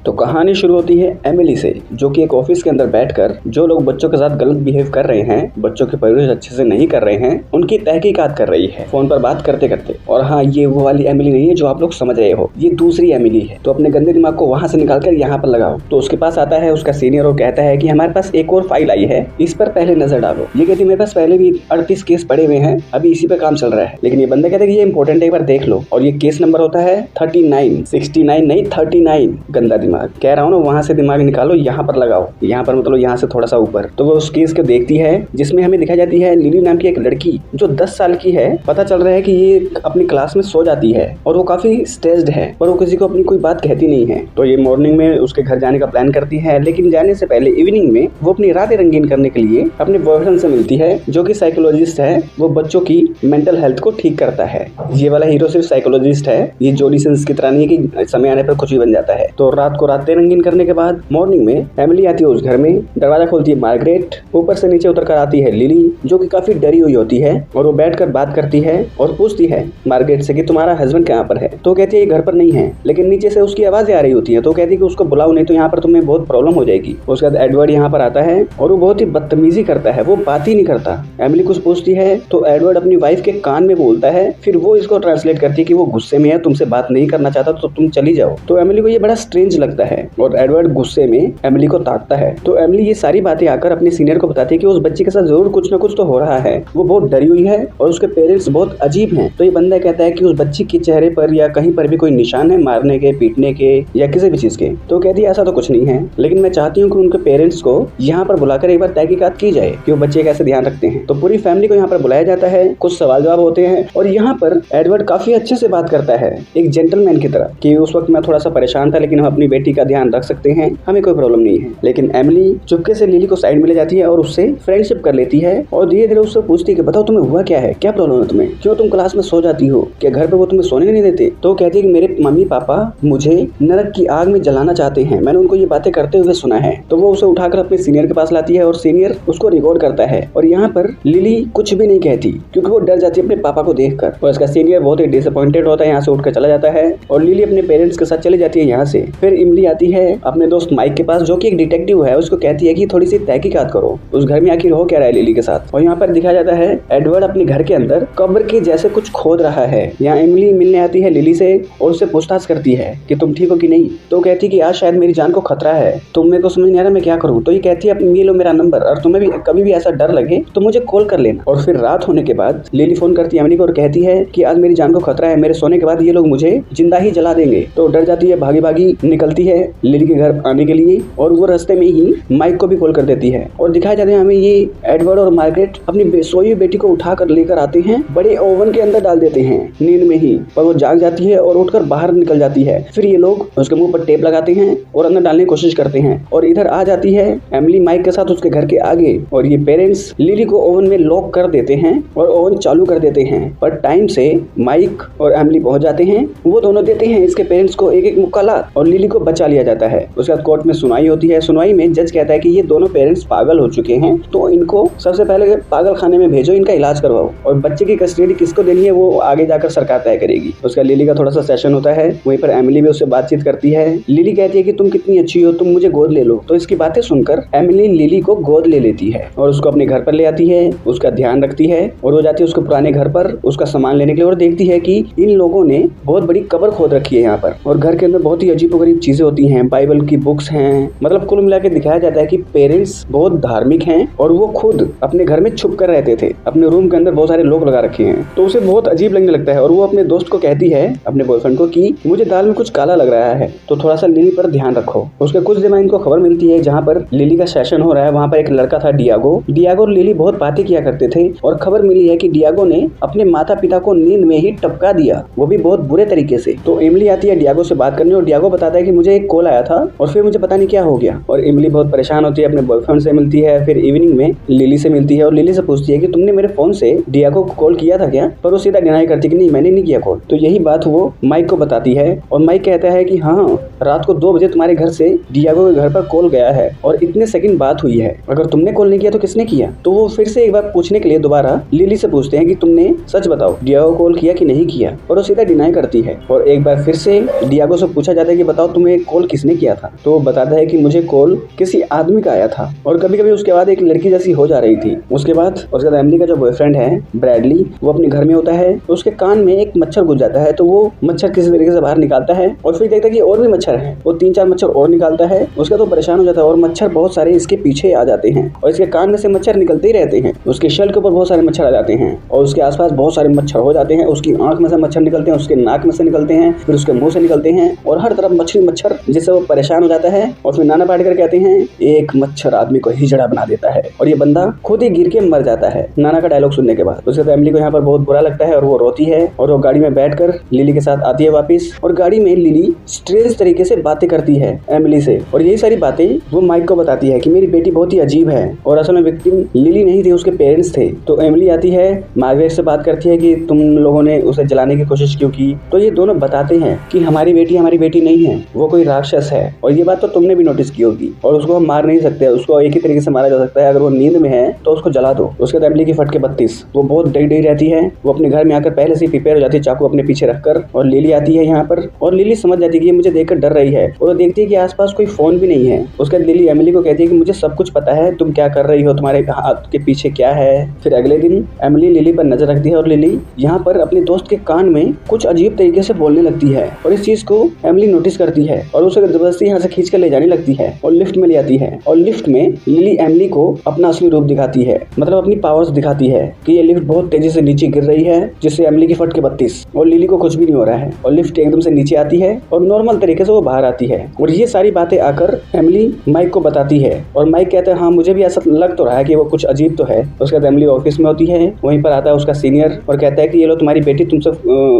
तो कहानी शुरू होती है एमिली से, जो कि एक ऑफिस के अंदर बैठकर जो लोग बच्चों के साथ गलत बिहेव कर रहे हैं, बच्चों की परवरिश अच्छे से नहीं कर रहे हैं, उनकी तहकीकात कर रही है फोन पर बात करते करते। और हाँ, ये वो वाली एमिली नहीं है जो आप लोग समझ रहे हो, ये दूसरी एमिली है। तो अपने गंदे दिमाग को वहां से निकालकर यहाँ पर लगाओ। तो उसके पास आता है उसका सीनियर और कहता है कि हमारे पास एक और फाइल आई है, इस पर पहले नजर डालो। ये कहती है मेरे पास पहले भी 38 केस पड़े हुए हैं, अभी इसी पे काम चल रहा है। लेकिन ये बंदा कहता है कि ये इंपॉर्टेंट है, एक बार देख लो। और ये केस नंबर होता है 39, 69 नहीं 39। गंदा दिमाग कह रहा हूँ ना, वहां से दिमाग निकालो, यहाँ पर लगाओ। यहाँ पर मतलब यहाँ से थोड़ा सा ऊपर। तो वो उस केस को देखती है जिसमें हमें दिखाई जाती है लिली नाम की एक लड़की जो 10 साल की है। पता चल रहा है कि ये अपनी क्लास में सो जाती है और वो काफी स्ट्रेस्ड है, पर वो किसी को अपनी कोई बात कहती नहीं है। तो ये मॉर्निंग में उसके घर जाने का प्लान करती है, लेकिन जाने से पहले इवनिंग में वो अपनी रातें रंगीन करने के लिए अपने बॉयफ्रेंड से मिलती है, जो कि साइकोलॉजिस्ट है। वो बच्चों की मेंटल हेल्थ को ठीक करता है। ये वाला हीरो सिर्फ साइकोलॉजिस्ट है, ये जोडी सिंस की तरह नहीं है कि समय आने पर कुछ भी बन जाता है। तो रात को रातें रंगीन करने के बाद मॉर्निंग में एमिली आती है उस घर में। दरवाजा खोलती है मार्गरेट, ऊपर से नीचे उतर कर आती है लिली, जो कि काफी डरी हुई होती है। और वो बैठकर बात करती है और पूछती है मार्गरेट से कि तुम्हारा हस्बैंड कहाँ पर है। तो कहती है ये घर पर नहीं है, लेकिन नीचे से उसकी आवाजें आ रही होती है। तो कहती है कि उसको बुलाओ, नहीं तो यहाँ पर तुम्हें बहुत प्रॉब्लम हो जाएगी। उसके बाद एडवर्ड यहाँ पर आता है और वो बहुत ही बदतमीजी करता है, वो बात ही नहीं करता। एमिली कुछ पूछती है तो एडवर्ड अपनी वाइफ के कान में बोलता है, फिर वो इसको ट्रांसलेट करती है कि वो गुस्से में है, तुमसे बात नहीं करना चाहता तो तुम चली जाओ। तो एमिली को ये बड़ा स्ट्रेंज लगता है और एडवर्ड गुस्से में एमिली को ताकता है। तो एमिली ये सारी बातें आकर अपने सीनियर को बताती है कि उस बच्चे के साथ जरूर कुछ ना कुछ तो हो रहा है, वो बहुत डरी हुई है और उसके पेरेंट्स बहुत अजीब हैं। तो ये बंदा कहता है कि उस बच्ची के चेहरे पर या कहीं पर भी कोई निशान है मारने के, पीटने के या किसी भी चीज के। तो कहती है ऐसा तो कुछ नहीं है, लेकिन मैं चाहती हूँ कि उनके पेरेंट्स को यहाँ पर बुलाकर एक बार तहकीकात की जाए कि वो बच्चे कैसे ध्यान रखते हैं। तो पूरी फैमिली को यहाँ पर बुलाया जाता है, कुछ सवाल जवाब होते हैं और यहाँ पर एडवर्ड काफी अच्छे से बात करता है एक जेंटलमैन की तरह, कि उस वक्त मैं थोड़ा सा परेशान था, लेकिन हम अपनी बेटी का ध्यान रख सकते हैं, हमें कोई प्रॉब्लम नहीं है। लेकिन एमिली चुपके से लिली को साइड में ले जाती है और उससे फ्रेंडशिप कर लेती है और धीरे धीरे उससे पूछती है कि बताओ तुम्हें हुआ क्या है, क्या प्रॉब्लम है तुम्हें, क्यों तुम क्लास में सो जाती हो, क्या घर पे वो तुम्हें सोने नहीं देते। तो कहती है कि मेरे मम्मी पापा मुझे नरक की आग में जलाना चाहते हैं, मैंने उनको ये बातें करते हुए सुना है। तो वो उसे उठाकर अपने सीनियर के पास लाती है और सीनियर उसको रिकॉर्ड करता है। और यहाँ पर लिली कुछ भी नहीं कहती क्योंकि वो डर जाती है अपने पापा को देखकर। और इसका सीनियर बहुत ही डिसअपॉइंटेड होता है, यहाँ से उठकर चला जाता है और लिली अपने पेरेंट्स के साथ चली जाती है यहाँ से। फिर इमली आती है अपने दोस्त माइक के पास, जो कि एक डिटेक्टिव है। उसको कहती है कि थोड़ी सी तहकीकात करो, उस घर में आखिर हो क्या रहा है लिली के साथ। और यहाँ पर दिखाया जाता है एडवर्ड अपने घर के अंदर कब्र के जैसे कुछ खोद रहा है। यहाँ इमली मिलने आती है लिली से और उससे पूछताछ करती है कि तुम ठीक हो कि नहीं। तो कहती है कि आज शायद मेरी जान को खतरा है, तो मेरे को समझ नहीं आ रहा मैं क्या करूँ। तो ये कहती है ये लो मेरा नंबर, और तुम्हें भी कभी भी ऐसा डर लगे तो मुझे कॉल कर लेना। और फिर रात होने के बाद लिली फोन करती है एमिली को और कहती है कि आज मेरी जान को खतरा है, मेरे सोने के बाद ये लोग मुझे जिंदा ही जला देंगे। तो डर जाती है, भागी भागी निकलती है लिली के घर आने के लिए और वो रास्ते में ही माइक को भी कॉल कर देती है। और दिखाया जाता है हमें ये एडवर्ड और मार्गरेट अपनी सोई बेटी को उठाकर लेकर आते हैं, बड़े ओवन के अंदर डाल देते हैं नींद में ही, पर वो जाग जाती है और उठकर बाहर निकल जाती है। फिर ये लोग उसके मुंह पर टेप लगाते हैं और अंदर डालने की कोशिश करते हैं और इधर आ जाती है एमिली माइक के साथ उसके घर के आगे। और ये पेरेंट्स लिली को ओवन में लॉक कर देते हैं और ओवन चालू कर देते हैं, पर टाइम से माइक और एमिली पहुंच जाते हैं। वो दोनों देते हैं इसके पेरेंट्स को एक एक मुक्काला और लिली को बचा लिया जाता है। उसके बाद कोर्ट में सुनवाई होती है। सुनवाई में जज कहता है कि ये दोनों पेरेंट्स पागल हो चुके हैं, तो इनको सबसे पहले पागल खाने में भेजो, इनका इलाज करवाओ, और बच्चे की कस्टडी किसको देनी है वो आगे जाकर सरकार तय करेगी। उसका लिली का थोड़ा सा सेशन होता है, वहीं पर एमिली भी उससे बातचीत करती है। लिली कहती है कि तुम कितनी अच्छी हो, तुम मुझे गोद ले लो। तो इसकी बातें सुनकर एमिली लिली को गोद ले लेती है और उसको अपने घर पर ले आती है, उसका ध्यान रखती है और वो जाती है उसके पुराने घर पर उसका सामान लेने के लिए और देखती है कि इन लोगों ने बहुत बड़ी कब्र खोद रखी है यहाँ पर, और घर के अंदर बहुत ही अजीबोगरीब चीजें होती हैं, बाइबल की बुक्स हैं। मतलब कुल मिला के दिखाया जाता है कि पेरेंट्स बहुत धार्मिक हैं और वो खुद अपने घर में छुप कर रहते थे, अपने रूम के अंदर बहुत सारे लोग लगा रखे हैं। तो उसे बहुत अजीब लगने लगता है और वो अपने दोस्त को कहती है, अपने बॉयफ्रेंड को, कि मुझे दाल में कुछ काला लग रहा है, तो थोड़ा सा लिली पर ध्यान रखो। उसके कुछ दिन में इनको खबर मिलती है जहाँ पर लिली का सेशन हो रहा है, वहाँ पर एक लड़का था डियागो और लिली बहुत बातें किया करते थे और खबर मिली है कि डियागो ने अपने माता पिता को नींद में ही टपका दिया, वो भी बहुत बुरे तरीके से। तो इमली आती है डियागो से बात करने और डियागो बताता है कि मुझे एक कॉल आया था और फिर मुझे पता नहीं क्या हो गया। और इमली बहुत परेशान होती है, अपने बॉयफ्रेंड से मिलती है, फिर इवनिंग में लिली से मिलती है और लिली से पूछती है कि तुमने मेरे फोन से डियागो को कॉल किया था क्या। पर वो सीधा डिनाई करती है कि नहीं, मैंने नहीं किया कॉल। तो यही बात वो माइक को बताती है और माइक कहता है कि हाँ, रात को 2 बजे तुम्हारे घर से डियागो के घर पर कॉल गया है और इतने सेकंड बात हुई है, अगर तुमने कॉल नहीं किया तो किसने किया। तो वो फिर से एक बार पूछने के लिए दोबारा लिली से पूछते हैं कि तुमने सच बताओ डियागो कॉल किया कि नहीं किया, और वो सीधा डिनाई करती है। और एक बार फिर से डियागो से पूछा जाता है कि बताओ तुम्हें तुम्हें कॉल किसने किया था? तो वो बताता है कि मुझे कॉल किसी आदमी का आया था और कभी कभी उसके बाद एक लड़की जैसी हो जा रही थी। उसके बाद एमिली का जो बॉयफ्रेंड है ब्रैडली, वो अपने घर में होता है तो उसके कान में एक मच्छर घुस जाता है। तो वो मच्छर किसी तरीके से बाहर निकालता है और फिर देखता है कि और भी मच्छर है। वो 3-4 मच्छर और निकालता है। उसका तो परेशान हो जाता है और मच्छर बहुत सारे इसके पीछे आ जाते हैं और इसके कान में से मच्छर निकलते ही रहते हैं। उसके शर्ट के ऊपर बहुत सारे मच्छर आ जाते हैं और उसके आसपास बहुत सारे मच्छर हो जाते हैं। उसकी आंख में से मच्छर निकलते हैं, उसके नाक में से निकलते हैं, फिर उसके मुंह से निकलते हैं और हर तरफ मच्छर, जिससे वो परेशान हो जाता है। और फिर नाना पाटेकर कहते हैं एक मच्छर आदमी को हिजड़ा बना देता है और ये बंदा खुद ही गिर के मर जाता है नाना का डायलॉग सुनने के बाद। उसके फैमिली को यहाँ पर बहुत बुरा लगता है और वो रोती है और वो गाड़ी में बैठकर लिली के साथ आती है वापस। और गाड़ी में लिली स्ट्रेंज तरीके से बातें करती है एमिली से और यही सारी बातें वो माइक को बताती है कि मेरी बेटी बहुत ही अजीब है और असल में विक्टिम लिली नहीं थी, उसके पेरेंट्स थे। तो एमिली आती है, मार्गरेट से बात करती है कि तुम लोगों ने उसे जलाने की कोशिश क्यों की। तो ये दोनों बताते हैं कि हमारी बेटी नहीं है, वो कोई राक्षस है और ये बात तो तुमने भी नोटिस की होगी और उसको हम मार नहीं सकते, उसको एक ही तरीके से मारा जा सकता है, अगर वो नींद में है तो उसको जला दो। उसके बाद एमिली की फटके 32 वो बहुत डरी रहती है। वो अपने घर में आकर पहले से प्रिपेयर हो जाती है चाकू अपने पीछे रखकर और लिली आती है यहाँ पर और लिली समझ जाती है कि ये मुझे देखकर डर रही है और वो देखती है कि आसपास कोई फोन भी नहीं है। उसके बाद लिली एमिली को कहती है कि मुझे सब कुछ पता है, तुम क्या कर रही हो, तुम्हारे हाथ के पीछे क्या है। फिर अगले दिन एमिली लिली पर नजर रखती है और लिली यहाँ पर अपने दोस्त के कान में कुछ अजीब तरीके से बोलने लगती है और इस चीज को एमिली नोटिस करती है और उसे जबरदस्ती यहाँ से खींच कर ले जाने लगती है और लिफ्ट में ले आती है। और लिफ्ट में लिली एमिली को अपना असली रूप दिखाती है, मतलब अपनी पावर्स दिखाती है कि ये लिफ्ट बहुत तेजी से नीचे गिर रही है जिससे एमिली की फटके 32 और लिली को कुछ भी नहीं हो रहा है और लिफ्ट एकदम से नीचे आती है और नॉर्मल तरीके से वो बाहर आती है। और ये सारी बातें आकर एमिली माइक को बताती है और माइक कहता है हाँ मुझे भी ऐसा लग तो रहा है कि वो कुछ अजीब तो है। उसके बाद एमिली ऑफिस में होती है, वहीं पर आता है उसका सीनियर और कहता है कि ये लो तुम्हारी बेटी तुमसे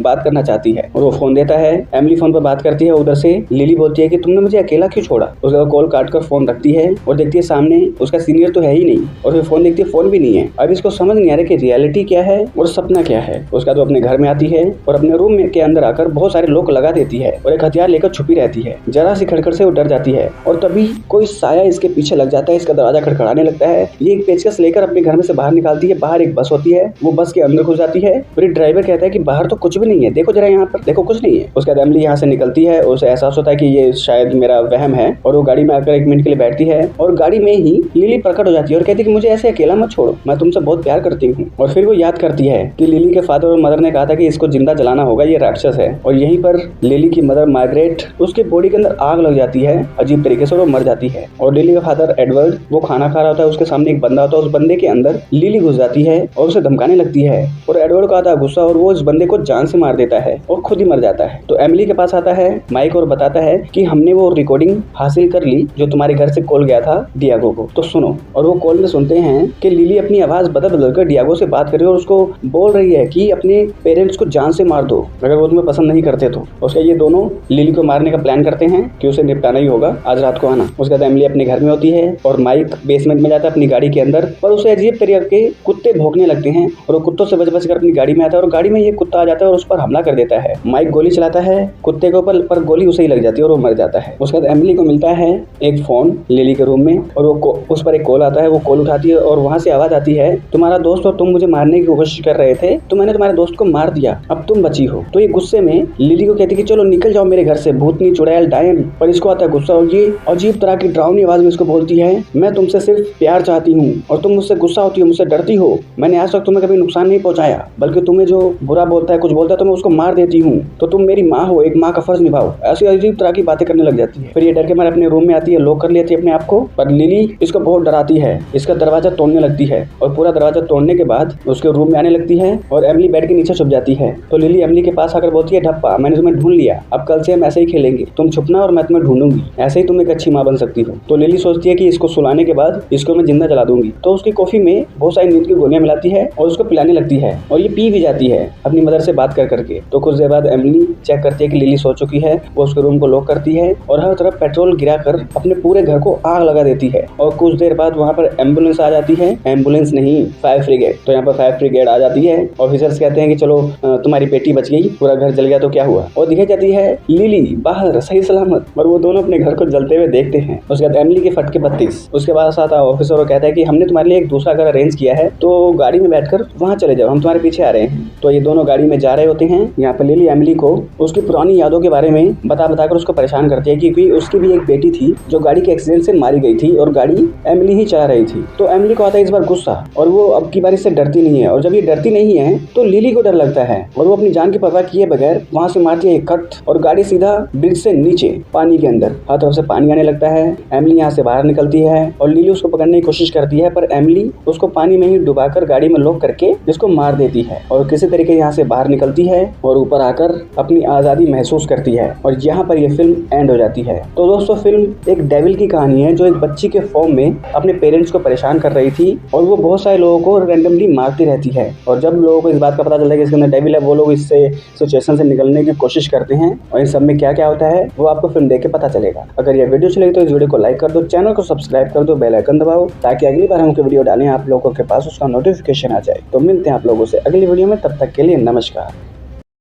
बात करना चाहती है और वो फोन देता है। एमिली फोन पर बात करती है, उधर से लिली बोलती है कि तुमने मुझे अकेला क्यों छोड़ा। उसके बाद कॉल काट कर फोन रखती है और देखती है सामने उसका सीनियर तो है ही नहीं और फिर फोन देखती है फोन भी नहीं है। अब इसको समझ नहीं आ रहा कि रियलिटी क्या है और सपना क्या है। उसके बाद वो अपने घर में आती है और अपने रूम में के अंदर आकर बहुत सारे लोग लगा देती है और एक हथियार लेकर छुपी रहती है। जरा सी खड़खड़ से वो डर जाती है और तभी कोई साया इसके पीछे लग जाता है, इसका दरवाजा खड़खड़ाने लगता है। ये एक पेचकस लेकर अपने घर में से बाहर निकालती है। बाहर एक बस होती है, वो बस के अंदर घुस जाती है। फिर ड्राइवर कहता है कि बाहर तो कुछ भी नहीं है, देखो जरा यहाँ पर देखो कुछ नहीं है। उसके बाद एमिली यहाँ से निकलती है, उसे एहसास होता है कि ये शायद मेरा वहम है और वो गाड़ी में आकर 1 मिनट के लिए बैठती है और गाड़ी में ही लिली प्रकट हो जाती है और कहती है कि मुझे ऐसे अकेला मत छोड़ो, मैं तुमसे बहुत प्यार करती हूँ। और फिर वो याद करती है कि लिली के फादर और मदर ने कहा था कि इसको जिंदा जलाना होगा, ये राक्षस है। और यहीं पर लिली की मदर मार्गरेट, उसके बॉडी के अंदर आग लग जाती है अजीब तरीके से और वो मर जाती है। और लिली का फादर एडवर्ड वो खाना खा रहा होता है, उसके सामने एक बंदा होता है, उस बंदे के अंदर लिली घुस जाती है और उसे धमकाने लगती है और एडवर्ड का आता है गुस्सा और वो इस बंदे को जान से मार देता है और खुद ही मर जाता है। तो एमिली के पास आता है माइक और बताता है कि हमने वो रिकॉर्डिंग हासिल कर ली जो तुम्हारे घर से कॉल गया था डियागो को, तो सुनो। और वो कॉल में सुनते हैं कि लिली अपनी आवाज बदल कर डियागो से बात कर रही है और उसको बोल रही है कि अपने पेरेंट्स को जान से मार दो अगर वो तुम्हें पसंद नहीं करते तो। उसके ये दोनों लिली को मारने का प्लान करते हैं कि उसे निपटाना ही होगा, आज रात को आना। उसके बाद एमिली अपने घर में होती है और माइक बेसमेंट में जाता है अपनी गाड़ी के अंदर और उसे अजीब तरीके के कुत्ते भौंकने लगते हैं और वो कुत्तों से बच कर अपनी गाड़ी में आता है और गाड़ी में ये कुत्ता आ जाता है और उस पर हमला कर देता है। माइक गोली चलाता है कुत्ते के ऊपर, पर गोली उसे ही लग जाती है और वो मर जाता है। उसके बाद एमिली को मिलता है एक फोन लिली के रूम में और वो उस पर एक कॉल आता है। वो कॉल उठाती है और वहाँ से आवाज आती है तुम्हारा दोस्त और तुम मुझे मारने की कोशिश कर रहे थे तो मैंने तुम्हारे दोस्त को मार दिया, अब तुम बची हो। तो ये गुस्से में लिली को कहती है कि चलो निकल जाओ मेरे घर से, भूतनी चुड़ैल डायन। पर इसको आता है गुस्सा और ये अजीब तरह की डरावनी आवाज में इसको बोलती है मैं तुमसे सिर्फ प्यार चाहती हूँ और तुम मुझसे गुस्सा होती हो, मुझसे डरती हो। मैंने आज तक तुम्हें कभी नुकसान नहीं पहुंचाया, बल्कि तुम्हें जो बुरा बोलता है कुछ बोलता है तो मैं उसको मार देती हूँ, तो तुम मेरी माँ हो, एक माँ का फर्ज निभाओ। ऐसी अजीब तरह की बातें करने लग जाती है। फिर ये डर के मारे अपने रूम में आती है, लॉक कर लेती है अपने आप को। पर लिली इसको बहुत डराती है, इसका दरवाजा तोड़ने लगती है और पूरा दरवाजा तोड़ने के बाद उसके रूम में आने लगती है और एमिली बेड के नीचे छुप जाती है। तो लिली एमिली के पास आकर बोलती है ढप्पा मैंने तुम्हें ढूंढ लिया, अब कल से हम ऐसे ही खेलेंगे, तुम छुपना और मैं तुम्हें ढूंढूंगी, ऐसे ही तुम एक अच्छी माँ बन सकती हो। तो लिली सोचती है कि इसको सुलाने के बाद इसको मैं जिंदा जला दूंगी। तो उसकी कॉफी में बहुत सारी नींद की गोलियां मिलाती है और उसको पिलाने लगती है और ये पी भी जाती है अपनी मदर से बात कर करके। तो कुछ देर बाद एमिली चेक करती है कि लिली सो चुकी है, वो उसके रूम को लॉक करती है और हर तरफ पेट्रोल गिराकर अपने पूरे घर को आग लगा देती है। और कुछ देर बाद वहाँ पर एम्बुलेंस आ जाती है, एम्बुलेंस नहीं फायर ब्रिगेड। तो यहाँ पर फायर ब्रिगेड आ जाती है। ऑफिसर्स कहते हैं कि चलो तुम्हारी बेटी बच गई, पूरा घर जल गया तो क्या हुआ। और दिखाई जाती है लिली बाहर सही सलामत और वो दोनों अपने घर को जलते हुए देखते हैं। उसके बाद एमिली के फटके 32। उसके बाद आता ऑफिसर और कहता है कि हमने तुम्हारे लिए एक दूसरा घर अरेंज किया है, तो गाड़ी में बैठकर वहाँ चले जाओ, हम तुम्हारे पीछे आ रहे हैं। तो ये दोनों गाड़ी में जा रहे होते हैं। यहाँ पर लिली एमिली को उसकी पुरानी यादों के बारे में बता कर आकर उसको परेशान करती है क्योंकि उसकी भी एक बेटी थी जो गाड़ी के एक्सीडेंट से मारी गई थी और गाड़ी एमिली ही चला रही थी। तो एमिली को आता है इस बार गुस्सा और वो अब की बार से डरती नहीं है, और जब ये डरती नहीं है तो लिली को डर लगता है और वो अपनी जान की परवाह किए बगैर वहां से मारती है एक कट और गाड़ी सीधा ब्रिज से नीचे पानी के अंदर, हर तरफ से पानी आने लगता है। एमिली यहाँ से बाहर निकलती है और लिली उसको पकड़ने की कोशिश करती है, पर एमिली उसको पानी में ही डुबाकर गाड़ी में लॉक करके जिसको मार देती है और किसी तरीके यहाँ से बाहर निकलती है और ऊपर आकर अपनी आजादी महसूस करती है। और यहाँ पर यह फिल्म एंड हो जाती है। तो दोस्तों फिल्म एक डेविल की कहानी है जो एक बच्ची के फॉर्म में अपने पेरेंट्स को परेशान कर रही थी और वो बहुत सारे लोगों को रैंडमली मारती रहती है। और जब लोगों को इस बात का पता चलता है कि इसके अंदर डेविल है, वो लोग इससे सिचुएशन से निकलने की कोशिश करते हैं और इन सब में क्या क्या होता है वो आपको फिल्म देख के पता चलेगा। अगर यह वीडियो चलेगी तो इस वीडियो को लाइक कर दो, चैनल को सब्सक्राइब कर दो, बेल आइकन दबाओ ताकि अगली बार हम कोई वीडियो डालें आप लोगों के पास उसका नोटिफिकेशन आ जाए। तो मिलते हैं आप लोगों से अगली वीडियो में, तब तक के लिए नमस्कार।